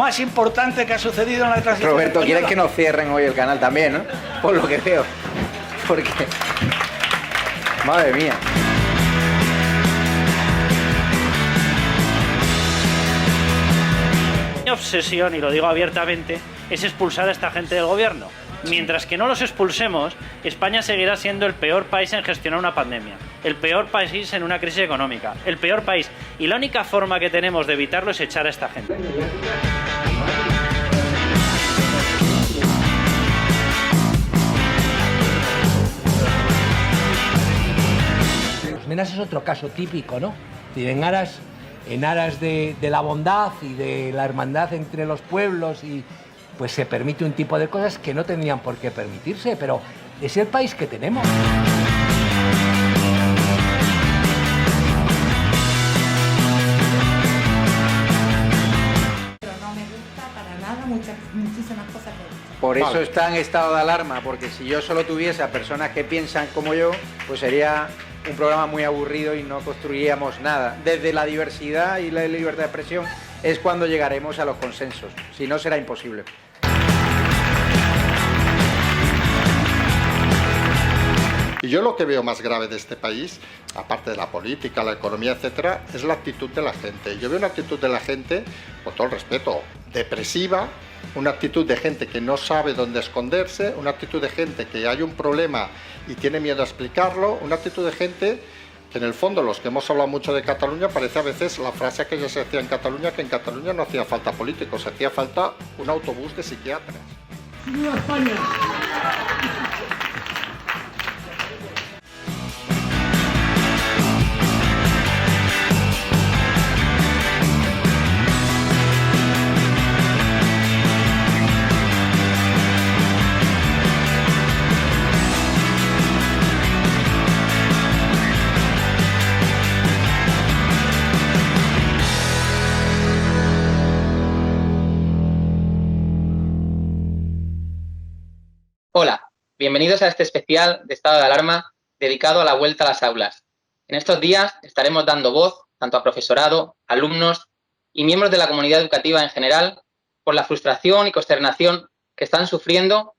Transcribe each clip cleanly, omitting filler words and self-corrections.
más importante que ha sucedido en la transición Roberto, española. ¿quieres que nos cierren hoy el canal también, no? Por lo que veo. Porque... Madre mía. Mi obsesión, y lo digo abiertamente, es expulsar a esta gente del gobierno. Mientras que no los expulsemos, España seguirá siendo el peor país en gestionar una pandemia, el peor país en una crisis económica, el peor país. Y la única forma que tenemos de evitarlo es echar a esta gente. Los menas es otro caso típico, ¿no? En aras de la bondad y de la hermandad entre los pueblos, y pues se permite un tipo de cosas que no tendrían por qué permitirse, pero es el país que tenemos. Pero no me gusta para nada muchísimas cosas que he dicho. Por eso está en estado de alarma, porque si yo solo tuviese a personas que piensan como yo, pues sería un programa muy aburrido y no construiríamos nada. Desde la diversidad y la libertad de expresión es cuando llegaremos a los consensos, si no será imposible. Y yo lo que veo más grave de este país, aparte de la política, la economía, etcétera, es la actitud de la gente. Yo veo una actitud de la gente, con todo el respeto, depresiva, una actitud de gente que no sabe dónde esconderse, una actitud de gente que hay un problema y tiene miedo a explicarlo, una actitud de gente que en el fondo, los que hemos hablado mucho de Cataluña, parece a veces la frase que ya se hacía en Cataluña, que en Cataluña no hacía falta políticos, hacía falta un autobús de psiquiatras. ¡Viva España! Hola, bienvenidos a este especial de estado de alarma dedicado a la vuelta a las aulas. En estos días estaremos dando voz tanto a profesorado, alumnos y miembros de la comunidad educativa en general por la frustración y consternación que están sufriendo,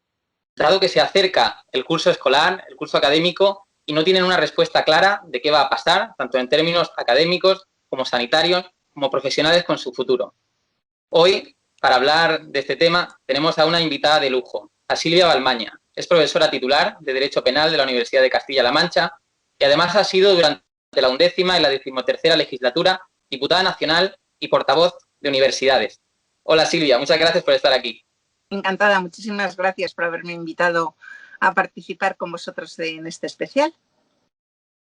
dado que se acerca el curso escolar, el curso académico, y no tienen una respuesta clara de qué va a pasar, tanto en términos académicos como sanitarios, como profesionales con su futuro. Hoy, para hablar de este tema, tenemos a una invitada de lujo, a Silvia Balmaña. Es profesora titular de Derecho Penal de la Universidad de Castilla-La Mancha y además ha sido durante la 11ª y la 13ª legislatura diputada nacional y portavoz de universidades. Hola Silvia, muchas gracias por estar aquí. Encantada, muchísimas gracias por haberme invitado a participar con vosotros en este especial.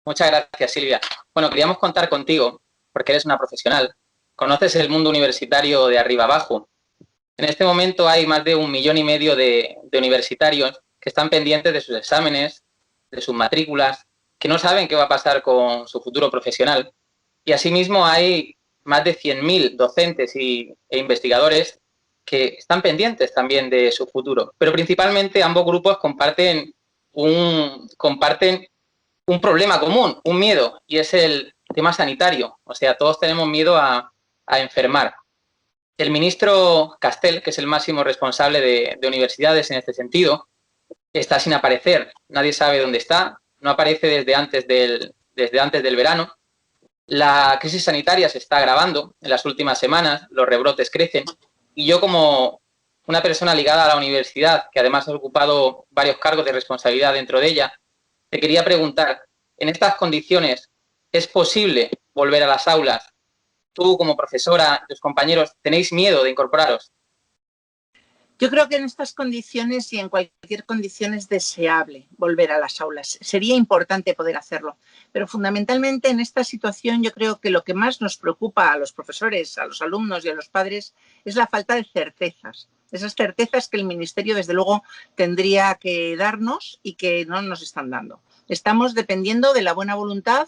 Muchas gracias Silvia. Bueno, queríamos contar contigo porque eres una profesional, conoces el mundo universitario de arriba abajo. En este momento hay más de 1,5 millones de universitarios que están pendientes de sus exámenes, de sus matrículas, que no saben qué va a pasar con su futuro profesional. Y asimismo hay más de 100.000 docentes e investigadores que están pendientes también de su futuro. Pero principalmente ambos grupos comparten un problema común, un miedo, y es el tema sanitario. O sea, todos tenemos miedo a enfermar. El ministro Castel, que es el máximo responsable de universidades en este sentido, está sin aparecer. Nadie sabe dónde está. No aparece desde antes del verano. La crisis sanitaria se está agravando en las últimas semanas. Los rebrotes crecen. Y yo, como una persona ligada a la universidad, que además ha ocupado varios cargos de responsabilidad dentro de ella, te quería preguntar, en estas condiciones, ¿es posible volver a las aulas? Tú, como profesora, tus compañeros, ¿tenéis miedo de incorporaros? Yo creo que en estas condiciones y en cualquier condición es deseable volver a las aulas. Sería importante poder hacerlo, pero fundamentalmente en esta situación yo creo que lo que más nos preocupa a los profesores, a los alumnos y a los padres es la falta de certezas. Esas certezas que el Ministerio, desde luego, tendría que darnos y que no nos están dando. Estamos dependiendo de la buena voluntad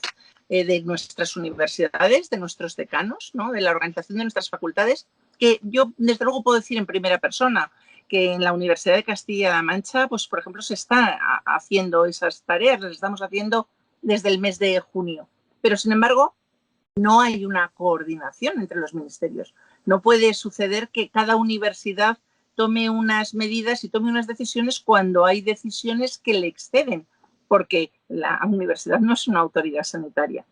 de nuestras universidades, de nuestros decanos, ¿no? De la organización de nuestras facultades, que yo desde luego puedo decir en primera persona que en la Universidad de Castilla-La Mancha, pues por ejemplo, se está haciendo esas tareas, las estamos haciendo desde el mes de junio. Pero sin embargo, no hay una coordinación entre los ministerios. No puede suceder que cada universidad tome unas medidas y tome unas decisiones cuando hay decisiones que le exceden, porque la universidad no es una autoridad sanitaria.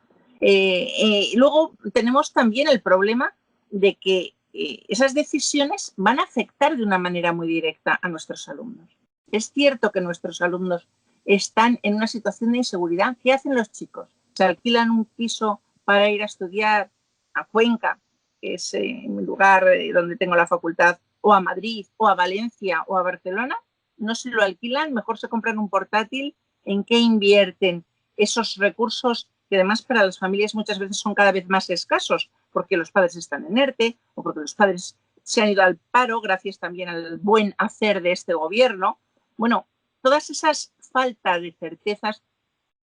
Luego tenemos también el problema de que esas decisiones van a afectar de una manera muy directa a nuestros alumnos. Es cierto que nuestros alumnos están en una situación de inseguridad. ¿Qué hacen los chicos? Se alquilan un piso para ir a estudiar a Cuenca, que es mi lugar donde tengo la facultad, o a Madrid, o a Valencia, o a Barcelona. No se lo alquilan, mejor se compran un portátil. ¿En qué invierten esos recursos que además para las familias muchas veces son cada vez más escasos? Porque los padres están en ERTE o porque los padres se han ido al paro gracias también al buen hacer de este gobierno. Bueno, todas esas faltas de certezas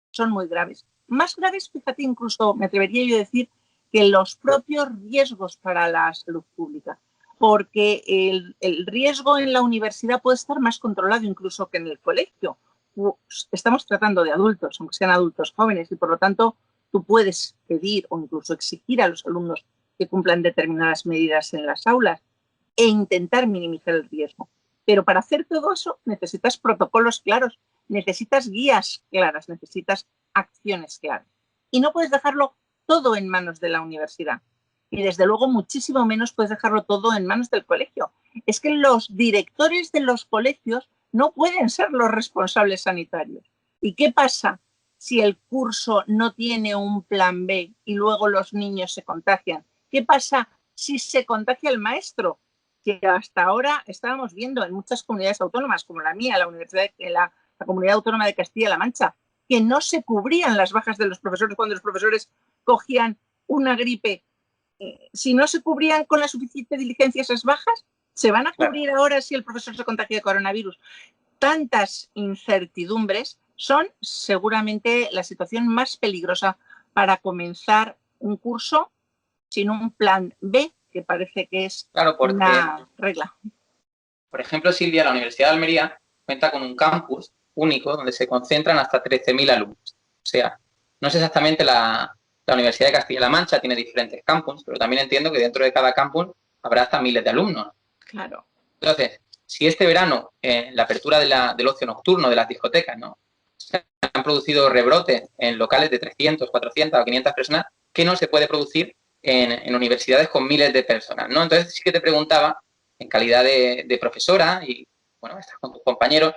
son muy graves. Más graves, fíjate, incluso me atrevería yo a decir que los propios riesgos para la salud pública, porque el riesgo en la universidad puede estar más controlado incluso que en el colegio. Estamos tratando de adultos, aunque sean adultos jóvenes, y por lo tanto tú puedes pedir o incluso exigir a los alumnos que cumplan determinadas medidas en las aulas e intentar minimizar el riesgo. Pero para hacer todo eso necesitas protocolos claros, necesitas guías claras, necesitas acciones claras. Y no puedes dejarlo todo en manos de la universidad. Y desde luego muchísimo menos puedes dejarlo todo en manos del colegio. Es que los directores de los colegios no pueden ser los responsables sanitarios. ¿Y qué pasa si el curso no tiene un plan B y luego los niños se contagian? ¿Qué pasa si se contagia el maestro? Que hasta ahora estábamos viendo en muchas comunidades autónomas, como la mía, la Comunidad Autónoma de Castilla-La Mancha, que no se cubrían las bajas de los profesores cuando los profesores cogían una gripe. Si no se cubrían con la suficiente diligencia esas bajas, ¿se van a cubrir ahora si el profesor se contagia de coronavirus? Tantas incertidumbres son seguramente la situación más peligrosa para comenzar un curso sin un plan B, que parece que es una regla. Por ejemplo, Silvia, la Universidad de Almería cuenta con un campus único donde se concentran hasta 13.000 alumnos. O sea, no es exactamente la Universidad de Castilla-La Mancha, tiene diferentes campus, pero también entiendo que dentro de cada campus habrá hasta miles de alumnos. Claro. Entonces, si este verano, la apertura del ocio nocturno, de las discotecas, ¿no?, se han producido rebrotes en locales de 300, 400 o 500 personas, ¿qué no se puede producir en universidades con miles de personas, ¿no? Entonces sí que te preguntaba, en calidad de profesora y, bueno, estás con tus compañeros,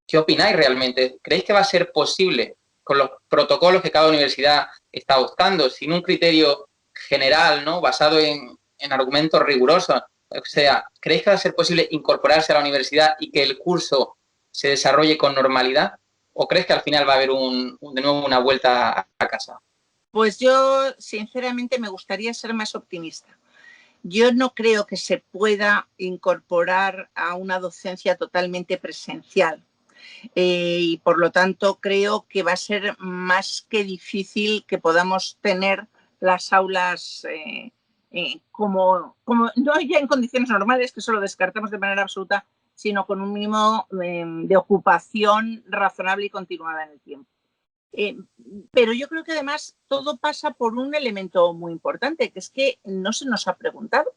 ¿qué opináis realmente? ¿Creéis que va a ser posible, con los protocolos que cada universidad está adoptando, sin un criterio general, ¿no?, basado en argumentos rigurosos? O sea, ¿creéis que va a ser posible incorporarse a la universidad y que el curso se desarrolle con normalidad? ¿O crees que al final va a haber de nuevo una vuelta a casa? Pues yo, sinceramente, me gustaría ser más optimista. Yo no creo que se pueda incorporar a una docencia totalmente presencial. Y por lo tanto creo que va a ser más que difícil que podamos tener las aulas como no ya en condiciones normales, que eso lo descartamos de manera absoluta, sino con un mínimo de ocupación razonable y continuada en el tiempo. Pero yo creo que además todo pasa por un elemento muy importante, que es que no se nos ha preguntado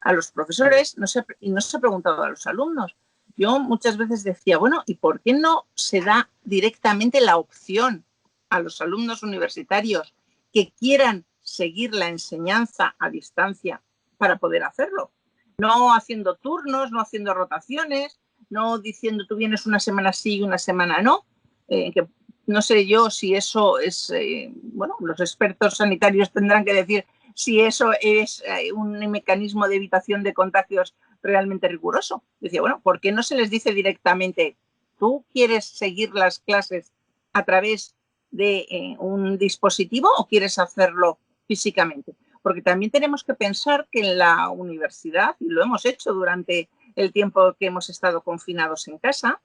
a los profesores y no se ha preguntado a los alumnos. Yo muchas veces decía, bueno, ¿y por qué no se da directamente la opción a los alumnos universitarios que quieran seguir la enseñanza a distancia para poder hacerlo? No haciendo turnos, no haciendo rotaciones, no diciendo tú vienes una semana sí y una semana no, que no sé yo si eso es, bueno, los expertos sanitarios tendrán que decir si eso es un mecanismo de evitación de contagios realmente riguroso. Decía, bueno, ¿por qué no se les dice directamente, tú quieres seguir las clases a través de un dispositivo o quieres hacerlo físicamente? Porque también tenemos que pensar que en la universidad, y lo hemos hecho durante el tiempo que hemos estado confinados en casa,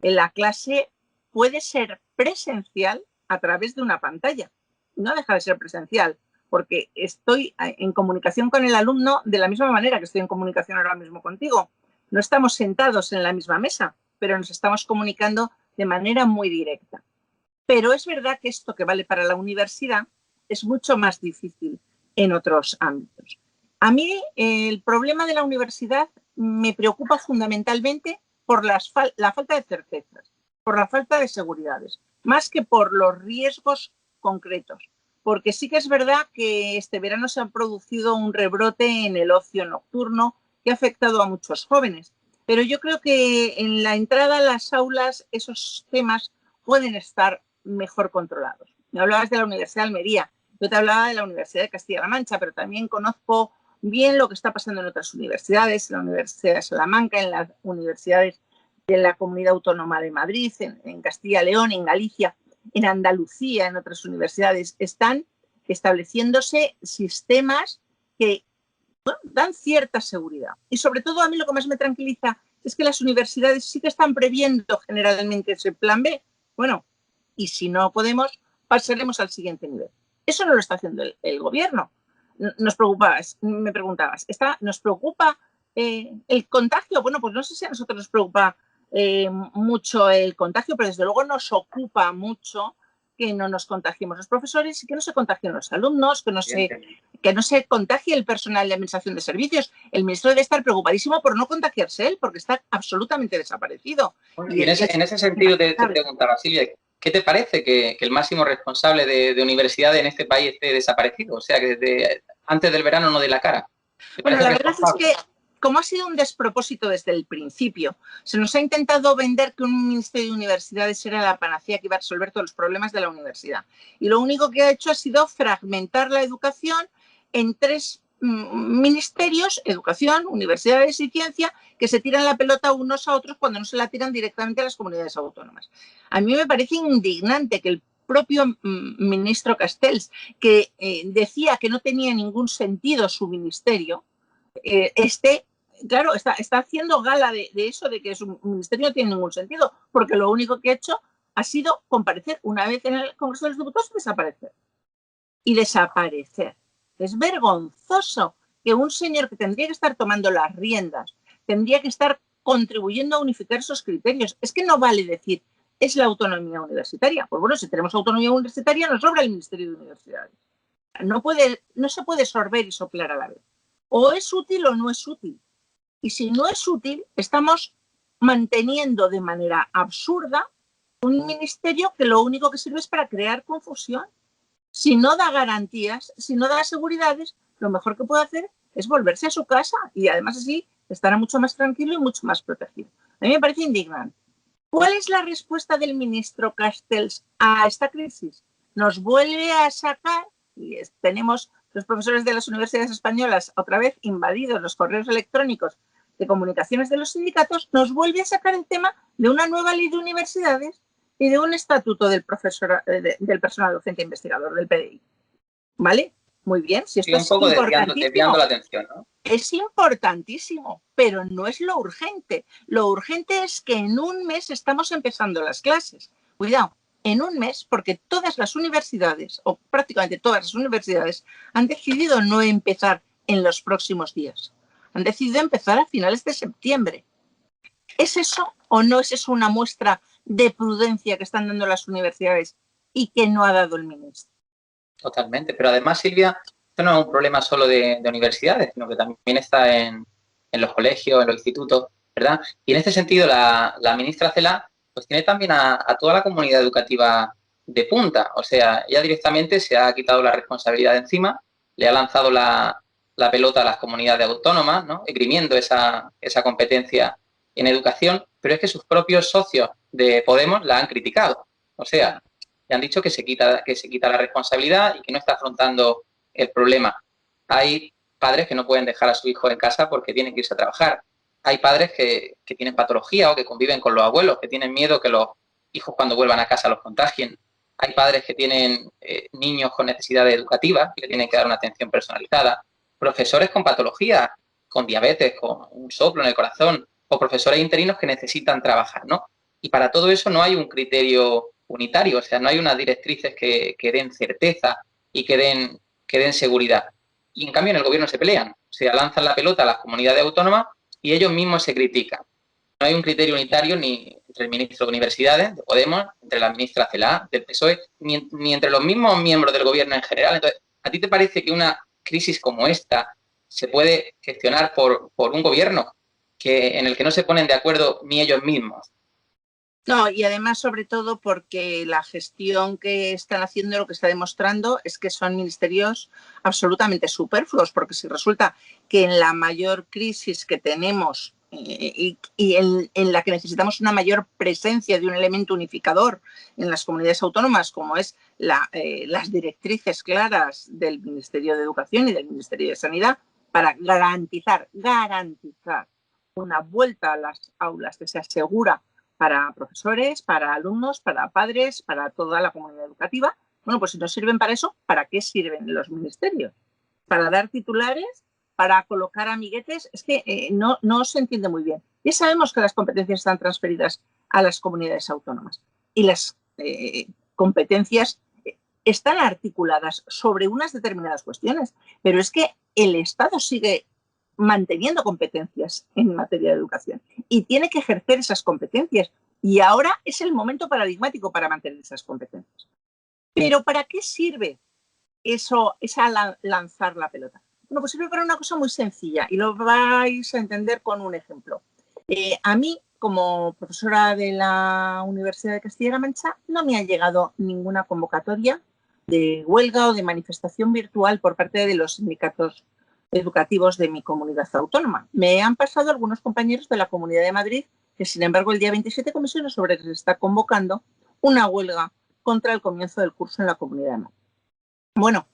en la clase puede ser presencial a través de una pantalla. No deja de ser presencial, porque estoy en comunicación con el alumno de la misma manera que estoy en comunicación ahora mismo contigo. No estamos sentados en la misma mesa, pero nos estamos comunicando de manera muy directa. Pero es verdad que esto que vale para la universidad es mucho más difícil en otros ámbitos. A mí el problema de la universidad me preocupa fundamentalmente por la falta de certezas, por la falta de seguridades, más que por los riesgos concretos. Porque sí que es verdad que este verano se ha producido un rebrote en el ocio nocturno que ha afectado a muchos jóvenes. Pero yo creo que en la entrada a las aulas esos temas pueden estar mejor controlados. Me hablabas de la Universidad de Almería, yo te hablaba de la Universidad de Castilla-La Mancha, pero también conozco bien lo que está pasando en otras universidades, en la Universidad de Salamanca, en las universidades de la Comunidad Autónoma de Madrid, en Castilla y León, en Galicia, en Andalucía, en otras universidades. Están estableciéndose sistemas que dan cierta seguridad. Y sobre todo a mí lo que más me tranquiliza es que las universidades sí que están previendo generalmente ese plan B. Bueno, y si no podemos, pasaremos al siguiente nivel. Eso no lo está haciendo el gobierno. Me preguntabas, ¿nos preocupa el contagio? Bueno, pues no sé si a nosotros nos preocupa mucho el contagio, pero desde luego nos ocupa mucho que no nos contagiemos los profesores y que no se contagien los alumnos, que no se contagie el personal de administración de servicios. El ministro debe estar preocupadísimo por no contagiarse él, porque está absolutamente desaparecido. Y en ese sentido te preguntaba, Silvia, ¿qué te parece que el máximo responsable de universidades en este país esté desaparecido? O sea, que desde antes del verano no dé la cara. Bueno, la verdad es que, como ha sido un despropósito desde el principio, se nos ha intentado vender que un ministerio de universidades era la panacea que iba a resolver todos los problemas de la universidad. Y lo único que ha hecho ha sido fragmentar la educación en 3 ministerios, educación, universidades y ciencia, que se tiran la pelota unos a otros cuando no se la tiran directamente a las comunidades autónomas. A mí me parece indignante que el propio ministro Castells, que decía que no tenía ningún sentido su ministerio, claro, está haciendo gala de eso, de que su ministerio no tiene ningún sentido, porque lo único que ha hecho ha sido comparecer una vez en el Congreso de los Diputados y desaparecer. Y desaparecer. Es vergonzoso que un señor que tendría que estar tomando las riendas, tendría que estar contribuyendo a unificar esos criterios. Es que no vale decir, es la autonomía universitaria. Pues bueno, si tenemos autonomía universitaria, nos sobra el Ministerio de Universidades. No se puede sorber y soplar a la vez. O es útil o no es útil. Y si no es útil, estamos manteniendo de manera absurda un ministerio que lo único que sirve es para crear confusión. Si no da garantías, si no da seguridades, lo mejor que puede hacer es volverse a su casa y además así estará mucho más tranquilo y mucho más protegido. A mí me parece indignante. ¿Cuál es la respuesta del ministro Castells a esta crisis? Nos vuelve a sacar, y tenemos los profesores de las universidades españolas otra vez invadidos los correos electrónicos de comunicaciones de los sindicatos, nos vuelve a sacar el tema de una nueva ley de universidades y de un estatuto del personal docente investigador, del PDI. ¿Vale? Muy bien. Si esto es un poco desviando la atención, ¿no? Es importantísimo, pero no es lo urgente. Lo urgente es que en un mes estamos empezando las clases. Cuidado, en un mes, porque todas las universidades, o prácticamente todas las universidades, han decidido no empezar en los próximos días. Han decidido empezar a finales de septiembre. ¿Es eso o no es eso una muestra de prudencia que están dando las universidades y que no ha dado el ministro? Totalmente, pero además, Silvia, esto no es un problema solo de universidades, sino que también está en los colegios, en los institutos, ¿verdad? Y en este sentido, la ministra Celaá pues tiene también a toda la comunidad educativa de punta. O sea, ella directamente se ha quitado la responsabilidad de encima, le ha lanzado la pelota a las comunidades autónomas, ¿no? Esgrimiendo esa competencia en educación, pero es que sus propios socios de Podemos la han criticado. O sea, le han dicho que se quita la responsabilidad y que no está afrontando el problema. Hay padres que no pueden dejar a su hijo en casa porque tienen que irse a trabajar. Hay padres que tienen patología o que conviven con los abuelos, que tienen miedo que los hijos cuando vuelvan a casa los contagien. Hay padres que tienen niños con necesidades educativas y que tienen que dar una atención personalizada. Profesores con patología, con diabetes, con un soplo en el corazón, o profesores interinos que necesitan trabajar, ¿no? Y para todo eso no hay un criterio unitario, o sea, no hay unas directrices que den certeza y que den seguridad. Y en cambio en el gobierno se pelean, o sea, lanzan la pelota a las comunidades autónomas y ellos mismos se critican. No hay un criterio unitario ni entre el ministro de Universidades, de Podemos, entre la ministra Celaá, del PSOE, ni entre los mismos miembros del gobierno en general. Entonces, ¿a ti te parece que una crisis como esta se puede gestionar por un gobierno en el que no se ponen de acuerdo ni ellos mismos. No, y además, sobre todo, porque la gestión que están haciendo, lo que está demostrando es que son ministerios absolutamente superfluos, porque si resulta que en la mayor crisis que tenemos y en la que necesitamos una mayor presencia de un elemento unificador en las comunidades autónomas, como es las directrices claras del Ministerio de Educación y del Ministerio de Sanidad, para garantizar una vuelta a las aulas que sea segura para profesores, para alumnos, para padres, para toda la comunidad educativa. Bueno, pues si no sirven para eso, ¿para qué sirven los ministerios? ¿Para dar titulares? ¿Para colocar amiguetes? Es que no se entiende muy bien. Ya sabemos que las competencias están transferidas a las comunidades autónomas y las competencias están articuladas sobre unas determinadas cuestiones, pero es que el Estado sigue manteniendo competencias en materia de educación y tiene que ejercer esas competencias. Y ahora es el momento paradigmático para mantener esas competencias. Pero ¿para qué sirve lanzar la pelota? Bueno, pues sirve para una cosa muy sencilla y lo vais a entender con un ejemplo. A mí, como profesora de la Universidad de Castilla-La Mancha, no me ha llegado ninguna convocatoria de huelga o de manifestación virtual por parte de los sindicatos educativos de mi comunidad autónoma. Me han pasado algunos compañeros de la Comunidad de Madrid que, sin embargo, el día 27 Comisiones Obreras está convocando una huelga contra el comienzo del curso en la Comunidad de Madrid. Bueno,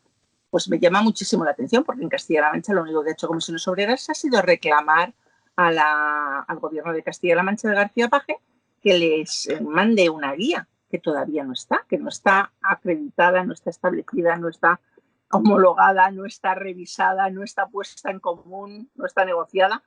pues me llama muchísimo la atención porque en Castilla-La Mancha lo único que ha hecho Comisiones Obreras ha sido reclamar al gobierno de Castilla-La Mancha de García Paje que les mande una guía que todavía no está, que no está acreditada, no está establecida, no está homologada, no está revisada, no está puesta en común, no está negociada.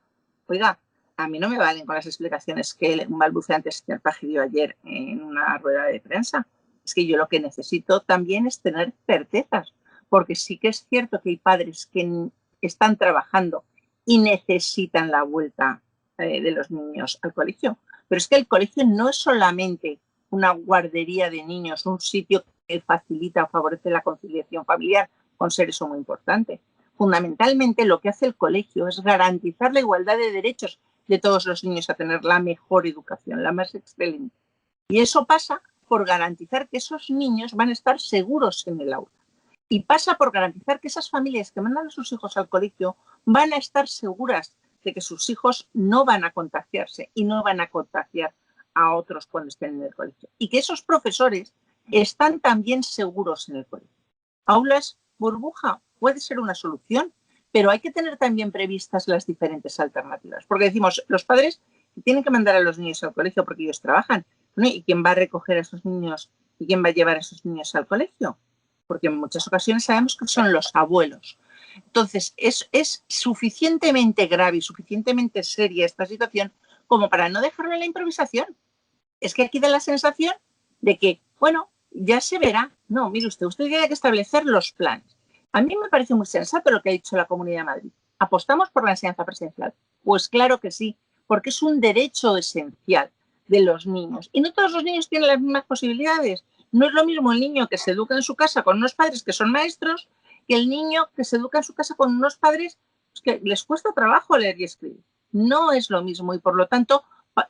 Oiga, a mí no me valen con las explicaciones que un balbuceante señor Paje dio ayer en una rueda de prensa. Es que yo lo que necesito también es tener certezas, porque sí que es cierto que hay padres que están trabajando y necesitan la vuelta de los niños al colegio. Pero es que el colegio no es solamente una guardería de niños, un sitio que facilita o favorece la conciliación familiar, con ser eso muy importante. Fundamentalmente lo que hace el colegio es garantizar la igualdad de derechos de todos los niños a tener la mejor educación, la más excelente. Y eso pasa por garantizar que esos niños van a estar seguros en el aula. Y pasa por garantizar que esas familias que mandan a sus hijos al colegio van a estar seguras de que sus hijos no van a contagiarse y no van a contagiar a otros cuando estén en el colegio. Y que esos profesores están también seguros en el colegio. Aulas burbuja puede ser una solución, pero hay que tener también previstas las diferentes alternativas. Porque decimos, los padres tienen que mandar a los niños al colegio porque ellos trabajan, ¿no? ¿Y quién va a recoger a esos niños? ¿Y quién va a llevar a esos niños al colegio? Porque en muchas ocasiones sabemos que son los abuelos. Entonces, es suficientemente grave y suficientemente seria esta situación como para no dejarle la improvisación. Es que aquí da la sensación de que, bueno, ya se verá. No, mire usted tiene que establecer los planes. A mí me parece muy sensato lo que ha dicho la Comunidad de Madrid. ¿Apostamos por la enseñanza presencial? Pues claro que sí, porque es un derecho esencial de los niños. Y no todos los niños tienen las mismas posibilidades. No es lo mismo el niño que se educa en su casa con unos padres que son maestros que el niño que se educa en su casa con unos padres que les cuesta trabajo leer y escribir. No es lo mismo y, por lo tanto,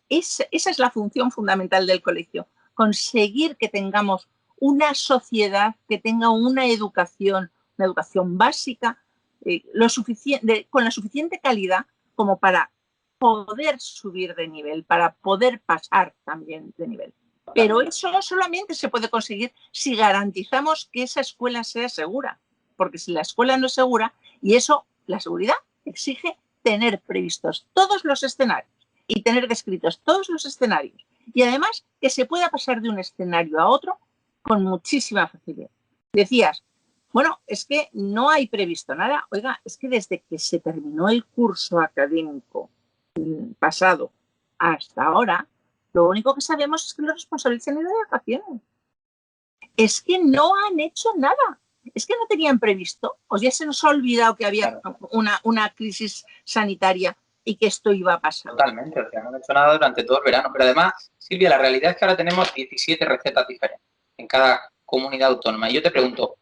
esa es la función fundamental del colegio. Conseguir que tengamos una sociedad que tenga una educación básica con la suficiente calidad como para poder subir de nivel, para poder pasar también de nivel. Pero eso solamente se puede conseguir si garantizamos que esa escuela sea segura. Porque si la escuela no es segura, y eso, la seguridad exige tener previstos todos los escenarios y tener descritos todos los escenarios. Y además que se pueda pasar de un escenario a otro con muchísima facilidad. Decías, bueno, es que no hay previsto nada. Oiga, es que desde que se terminó el curso académico pasado hasta ahora, lo único que sabemos es que los responsables se han ido de vacaciones. Es que no han hecho nada. Es que no tenían previsto. O ya se nos ha olvidado que había una crisis sanitaria y que esto iba a pasar. Totalmente, o sea, no han hecho nada durante todo el verano. Pero además, Silvia, la realidad es que ahora tenemos 17 recetas diferentes en cada comunidad autónoma. Y yo te pregunto,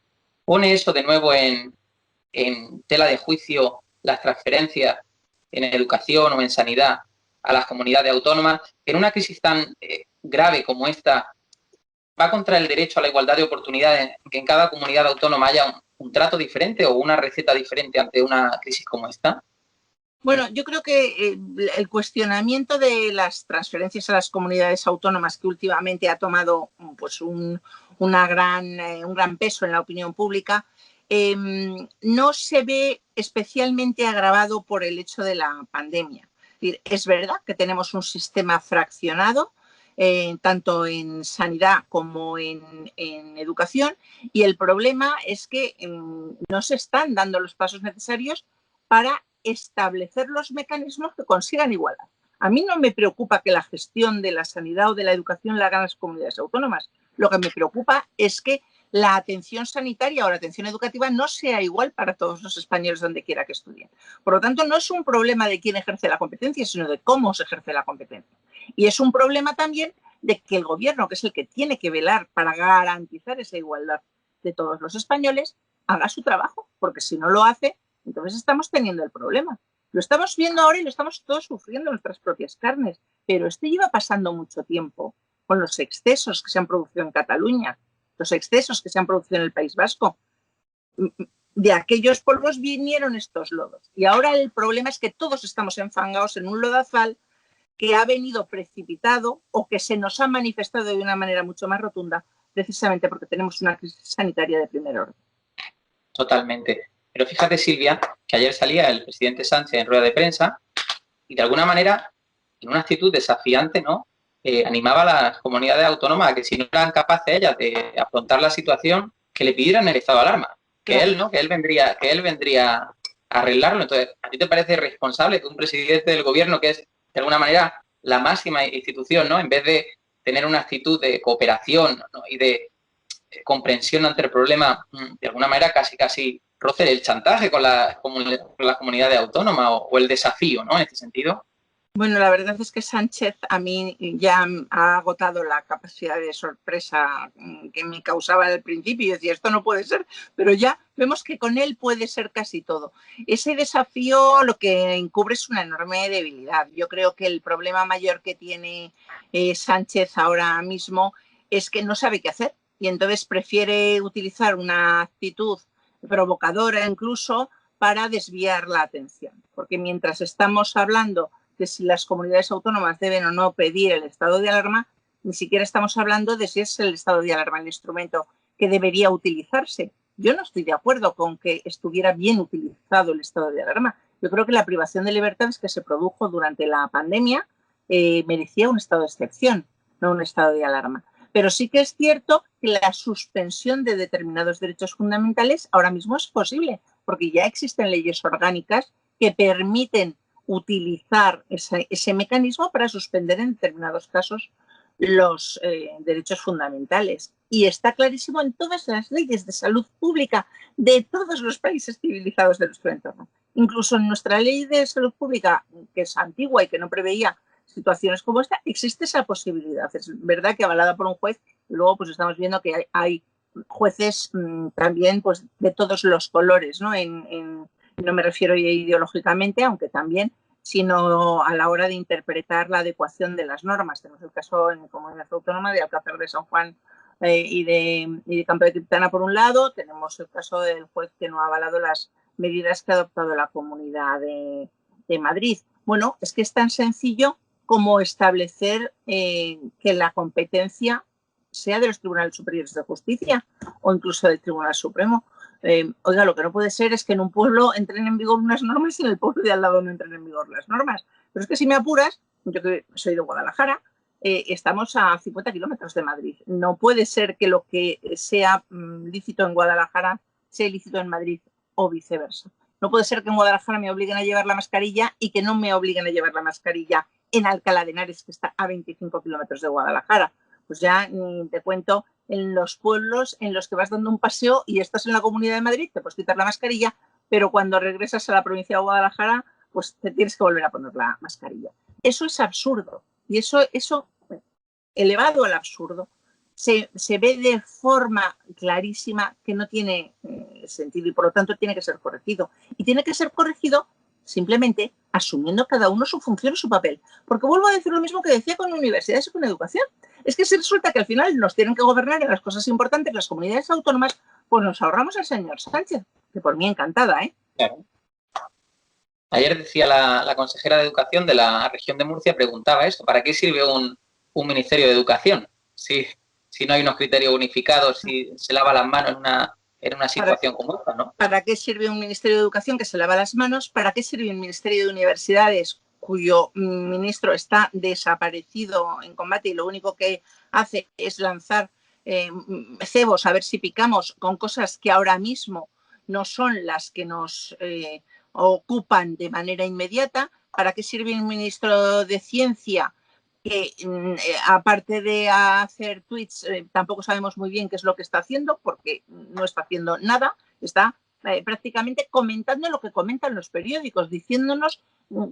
¿pone eso de nuevo en tela de juicio las transferencias en educación o en sanidad a las comunidades autónomas, en una crisis tan grave como esta, va contra el derecho a la igualdad de oportunidades, que en cada comunidad autónoma haya un trato diferente o una receta diferente ante una crisis como esta? Bueno, yo creo que el cuestionamiento de las transferencias a las comunidades autónomas, que últimamente ha tomado pues un gran peso en la opinión pública, no se ve especialmente agravado por el hecho de la pandemia. Es verdad que tenemos un sistema fraccionado, tanto en sanidad como en educación, y el problema es que no se están dando los pasos necesarios para establecer los mecanismos que consigan igualdad. A mí no me preocupa que la gestión de la sanidad o de la educación la hagan las comunidades autónomas. Lo que me preocupa es que la atención sanitaria o la atención educativa no sea igual para todos los españoles donde quiera que estudien. Por lo tanto, no es un problema de quién ejerce la competencia, sino de cómo se ejerce la competencia. Y es un problema también de que el gobierno, que es el que tiene que velar para garantizar esa igualdad de todos los españoles, haga su trabajo, porque si no lo hace, entonces estamos teniendo el problema. Lo estamos viendo ahora y lo estamos todos sufriendo en nuestras propias carnes, pero esto lleva pasando mucho tiempo con los excesos que se han producido en Cataluña, los excesos que se han producido en el País Vasco. De aquellos polvos vinieron estos lodos. Y ahora el problema es que todos estamos enfangados en un lodazal que ha venido precipitado o que se nos ha manifestado de una manera mucho más rotunda, precisamente porque tenemos una crisis sanitaria de primer orden. Totalmente. Pero fíjate, Silvia, que ayer salía el presidente Sánchez en rueda de prensa y de alguna manera, en una actitud desafiante, ¿no? Animaba a las comunidades autónomas a que si no eran capaces ellas de afrontar la situación, que le pidieran el estado de alarma. Que él, ¿no? Que él vendría a arreglarlo. Entonces, ¿a ti te parece responsable que un presidente del gobierno, que es de alguna manera la máxima institución, ¿no? En vez de tener una actitud de cooperación, ¿no? Y de comprensión ante el problema, de alguna manera casi roce el chantaje con las comunidades autónomas o el desafío, ¿no? En este sentido? Bueno, la verdad es que Sánchez a mí ya ha agotado la capacidad de sorpresa que me causaba al principio. Yo decía, esto no puede ser, pero ya vemos que con él puede ser casi todo. Ese desafío lo que encubre es una enorme debilidad. Yo creo que el problema mayor que tiene Sánchez ahora mismo es que no sabe qué hacer y entonces prefiere utilizar una actitud provocadora incluso para desviar la atención. Porque mientras estamos hablando de si las comunidades autónomas deben o no pedir el estado de alarma, ni siquiera estamos hablando de si es el estado de alarma el instrumento que debería utilizarse. Yo no estoy de acuerdo con que estuviera bien utilizado el estado de alarma. Yo creo que la privación de libertades que se produjo durante la pandemia merecía un estado de excepción, no un estado de alarma. Pero sí que es cierto que la suspensión de determinados derechos fundamentales ahora mismo es posible, porque ya existen leyes orgánicas que permiten utilizar ese mecanismo para suspender en determinados casos los derechos fundamentales. Y está clarísimo en todas las leyes de salud pública de todos los países civilizados de nuestro entorno. Incluso en nuestra ley de salud pública, que es antigua y que no preveía situaciones como esta, existe esa posibilidad. Es verdad que avalada por un juez, y luego pues estamos viendo que hay jueces también pues de todos los colores, ¿no? No me refiero ideológicamente, aunque también, sino a la hora de interpretar la adecuación de las normas. Tenemos el caso en Comunidad Autónoma de Alcázar de San Juan y de Campo de Criptana por un lado. Tenemos el caso del juez que no ha avalado las medidas que ha adoptado la Comunidad de Madrid. Bueno, es que es tan sencillo como establecer que la competencia sea de los tribunales superiores de justicia o incluso del Tribunal Supremo. Oiga, lo que no puede ser es que en un pueblo entren en vigor unas normas y en el pueblo de al lado no entren en vigor las normas. Pero es que si me apuras, yo que soy de Guadalajara, estamos a 50 kilómetros de Madrid. No puede ser que lo que sea lícito en Guadalajara sea ilícito en Madrid o viceversa. No puede ser que en Guadalajara me obliguen a llevar la mascarilla y que no me obliguen a llevar la mascarilla en Alcalá de Henares, que está a 25 kilómetros de Guadalajara. Pues ya te cuento en los pueblos en los que vas dando un paseo y estás en la Comunidad de Madrid, te puedes quitar la mascarilla, pero cuando regresas a la provincia de Guadalajara, pues te tienes que volver a poner la mascarilla. Eso es absurdo. Y eso elevado al absurdo, se ve de forma clarísima que no tiene ese sentido y por lo tanto tiene que ser corregido. Y tiene que ser corregido simplemente asumiendo cada uno su función y su papel. Porque vuelvo a decir lo mismo que decía con universidades y con educación. Es que si resulta que al final nos tienen que gobernar en las cosas importantes las comunidades autónomas, pues nos ahorramos al señor Sánchez, que por mí encantada, ¿eh? Claro. Ayer decía la consejera de Educación de la región de Murcia, preguntaba eso, ¿para qué sirve un Ministerio de Educación? Si no hay unos criterios unificados, si se lava las manos en una situación como esta, ¿no? ¿Para qué sirve un Ministerio de Educación que se lava las manos? ¿Para qué sirve un Ministerio de Universidades cuyo ministro está desaparecido en combate y lo único que hace es lanzar cebos a ver si picamos con cosas que ahora mismo no son las que nos ocupan de manera inmediata? ¿Para qué sirve un ministro de Ciencia que aparte de hacer tweets tampoco sabemos muy bien qué es lo que está haciendo, porque no está haciendo nada, está prácticamente comentando lo que comentan los periódicos, diciéndonos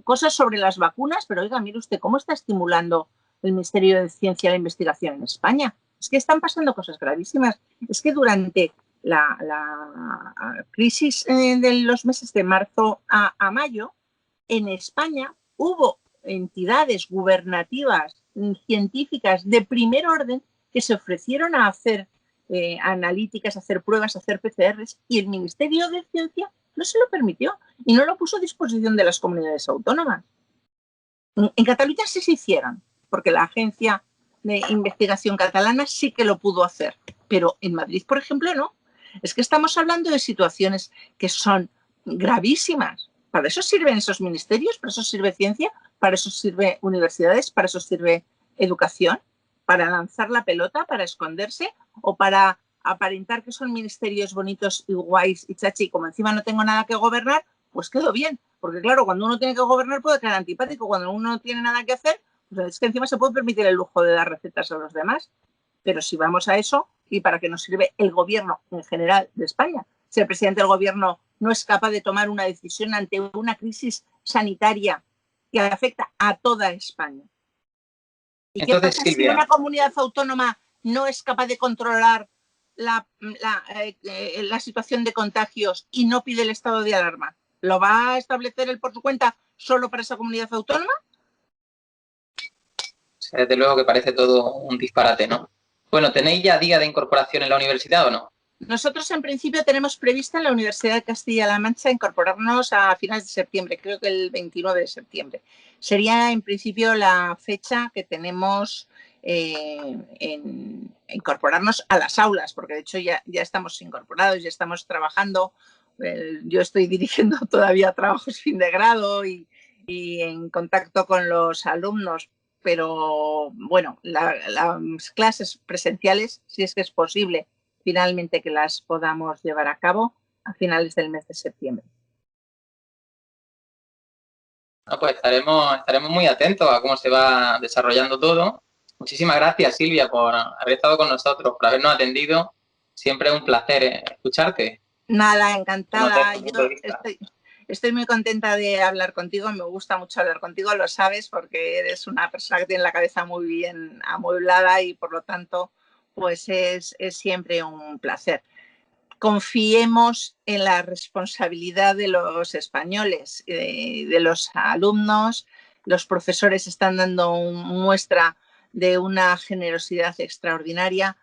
cosas sobre las vacunas, pero oiga, mire usted, ¿cómo está estimulando el Ministerio de Ciencia la investigación en España? Es que están pasando cosas gravísimas. Es que durante la crisis de los meses de marzo a mayo, en España hubo entidades gubernativas, científicas de primer orden que se ofrecieron a hacer analíticas, a hacer pruebas, a hacer PCRs y el Ministerio de Ciencia no se lo permitió y no lo puso a disposición de las comunidades autónomas. En Cataluña sí se hicieron, porque la Agencia de Investigación Catalana sí que lo pudo hacer, pero en Madrid, por ejemplo, no. Es que estamos hablando de situaciones que son gravísimas. Para eso sirven esos ministerios, para eso sirve ciencia, para eso sirve universidades, para eso sirve educación, para lanzar la pelota, para esconderse o para aparentar que son ministerios bonitos y guays y chachi, como encima no tengo nada que gobernar, pues quedo bien. Porque claro, cuando uno tiene que gobernar puede quedar antipático, cuando uno no tiene nada que hacer, pues es que encima se puede permitir el lujo de dar recetas a los demás. Pero si vamos a eso, ¿y para qué nos sirve el gobierno en general de España? Si el presidente del gobierno no es capaz de tomar una decisión ante una crisis sanitaria que afecta a toda España. ¿Y entonces, qué pasa si una comunidad autónoma no es capaz de controlar la situación de contagios y no pide el estado de alarma? ¿Lo va a establecer él por su cuenta solo para esa comunidad autónoma? Desde luego que parece todo un disparate, ¿no? Bueno, ¿tenéis ya día de incorporación en la universidad o no? Nosotros en principio tenemos prevista en la Universidad de Castilla-La Mancha incorporarnos a finales de septiembre, creo que el 29 de septiembre. Sería en principio la fecha que tenemos en incorporarnos a las aulas, porque de hecho ya estamos incorporados, ya estamos trabajando. Yo estoy dirigiendo todavía trabajos fin de grado y en contacto con los alumnos, pero bueno, las clases presenciales, si es que es posible, finalmente que las podamos llevar a cabo a finales del mes de septiembre. No, pues estaremos muy atentos a cómo se va desarrollando todo. Muchísimas gracias, Silvia, por haber estado con nosotros, por habernos atendido. Siempre es un placer escucharte. Nada, encantada. Yo estoy muy contenta de hablar contigo. Me gusta mucho hablar contigo, lo sabes, porque eres una persona que tiene la cabeza muy bien amueblada y por lo tanto pues es siempre un placer. Confiemos en la responsabilidad de los españoles, de los alumnos. Los profesores están dando muestra de una generosidad extraordinaria,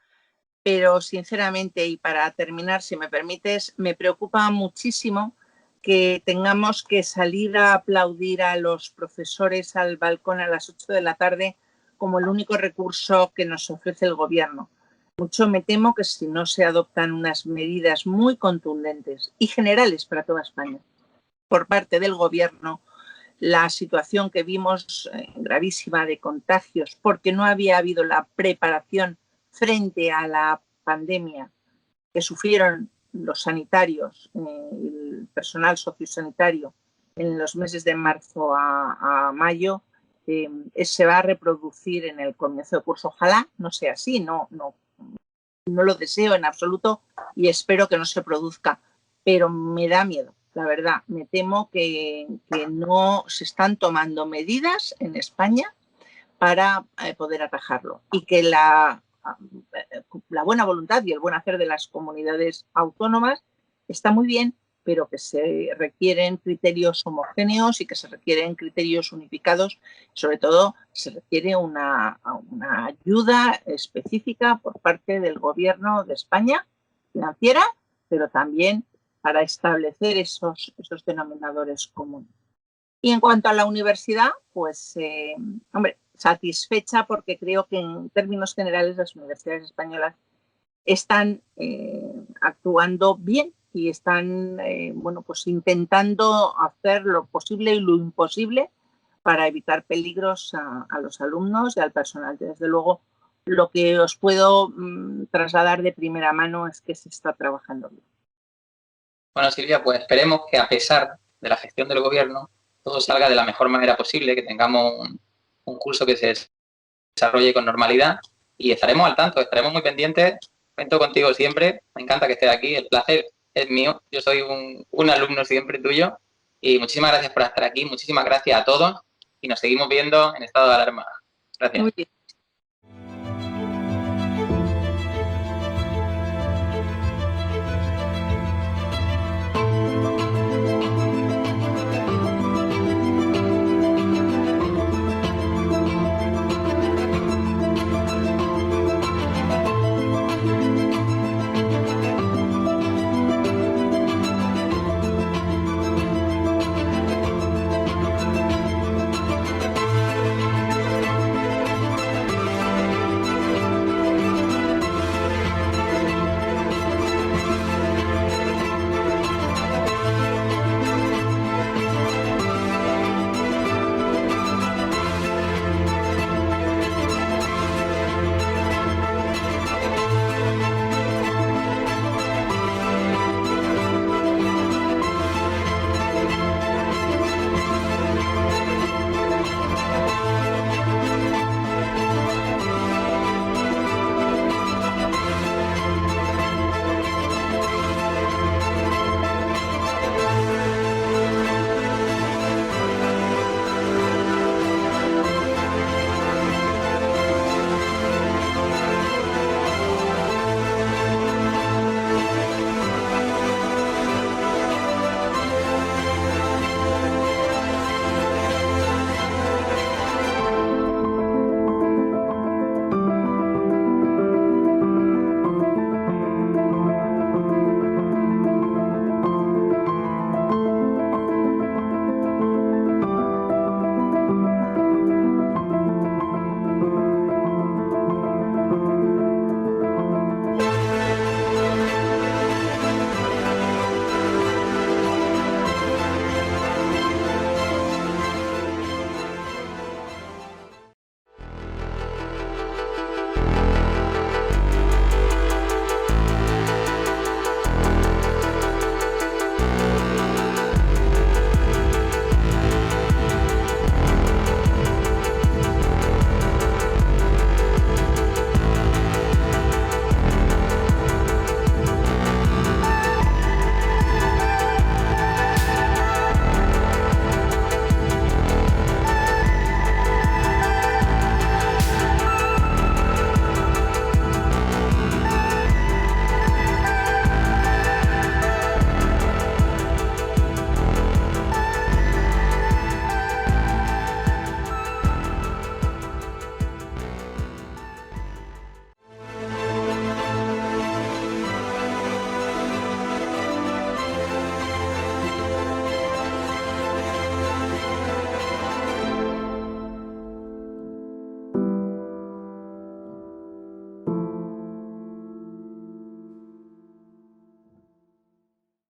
pero sinceramente, y para terminar, si me permites, me preocupa muchísimo que tengamos que salir a aplaudir a los profesores al balcón a las 8 de la tarde como el único recurso que nos ofrece el gobierno. Mucho me temo que si no se adoptan unas medidas muy contundentes y generales para toda España por parte del gobierno, la situación que vimos gravísima de contagios porque no había habido la preparación frente a la pandemia que sufrieron los sanitarios, el personal sociosanitario en los meses de marzo a mayo, se va a reproducir en el comienzo de curso. Ojalá no sea así, no lo deseo en absoluto y espero que no se produzca, pero me da miedo, la verdad. Me temo que no se están tomando medidas en España para poder atajarlo y que la buena voluntad y el buen hacer de las comunidades autónomas está muy bien, pero que se requieren criterios homogéneos y que se requieren criterios unificados. Sobre todo, se requiere una ayuda específica por parte del Gobierno de España, financiera, pero también para establecer esos denominadores comunes. Y en cuanto a la universidad, pues, hombre, satisfecha porque creo que en términos generales las universidades españolas están actuando bien y están bueno, pues intentando hacer lo posible y lo imposible para evitar peligros a los alumnos y al personal. Desde luego, lo que os puedo trasladar de primera mano es que se está trabajando bien. Bueno, Silvia, pues esperemos que a pesar de la gestión del Gobierno todo salga de la mejor manera posible, que tengamos un curso que se desarrolle con normalidad y estaremos al tanto, estaremos muy pendientes. Cuento contigo siempre, me encanta que estés aquí, el placer es mío, yo soy un alumno siempre tuyo y muchísimas gracias por estar aquí, muchísimas gracias a todos y nos seguimos viendo en estado de alarma. Gracias. Muy bien.